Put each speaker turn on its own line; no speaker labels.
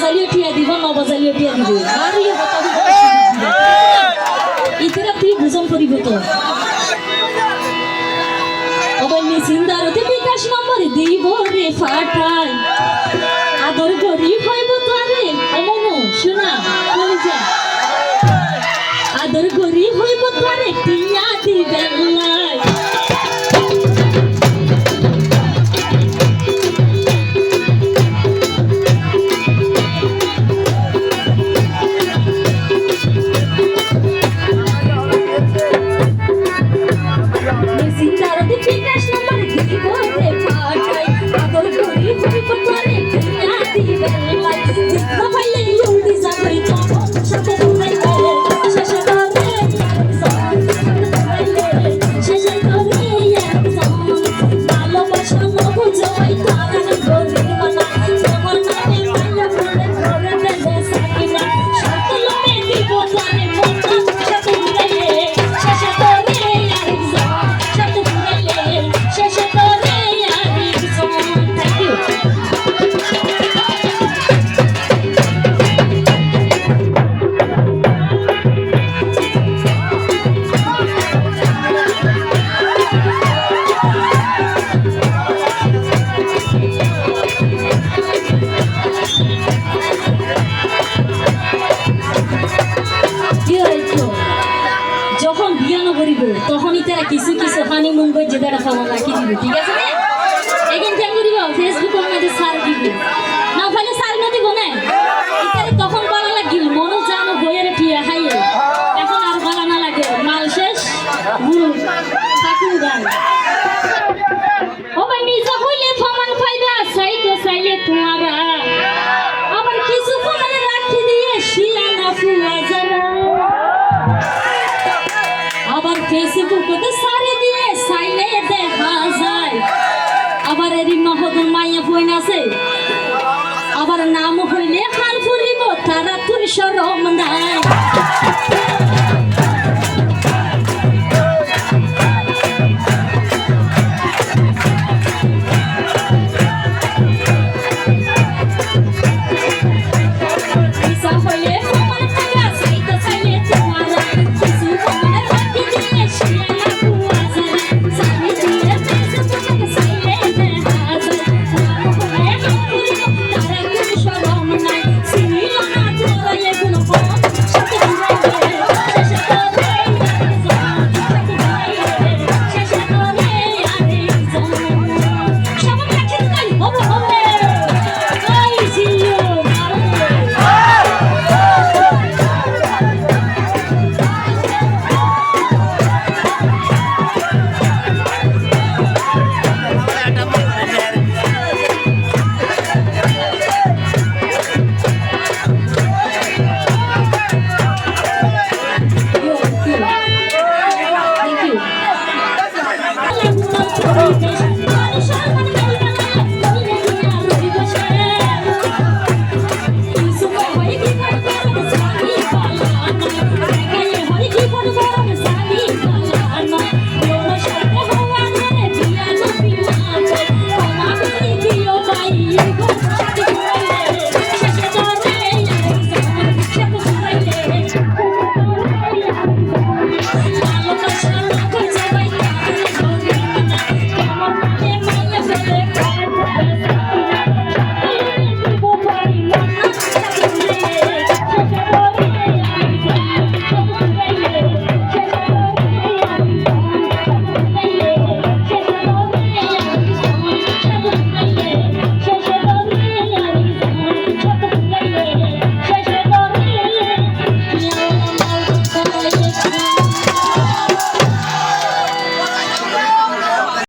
বাজালিও টিয়া দিব ন বাজালিও টিয়া দিব আর ইয়ে কথা ইতরা তুই বুঝন করিব তো অবন্য চিন্তারতে বিকাশ নম্বর দিব রে ফাটাই আদর করি হইব তোরে অমন শোনা বলি যা আদর করি হইব তোরে টিয়া দিবেন লাই তখনই তারা কিছু কিছু হানিমুন করে যেটা খাওয়া রাখি দিবে ঠিক আছে না এখন কেন করিব ফেসবুকের মধ্যে সার দিবে না ফলে সার না দিব না ইতারে তখন বলা লাগিল মনো জানো বইয়ের টিয়া খাইয়ে এখন আর বলা না লাগে মাল শেষ গুরু কাকু গান ও ভাই মির্জা হইলে ফমান ফাইবা সাইতো সাইলে তোমারা আবার কিছু ফমানে রাখি দিয়ে শিয়ানা ফুয়া যারা আবার ফেসবুকে সারে দিয়ে সাইলে দেখা যায় আবার এরি মহদন মাইয়া ফোন আছে আবার নাম হইলে হাল ফুরিব তারা তোর শরম নাই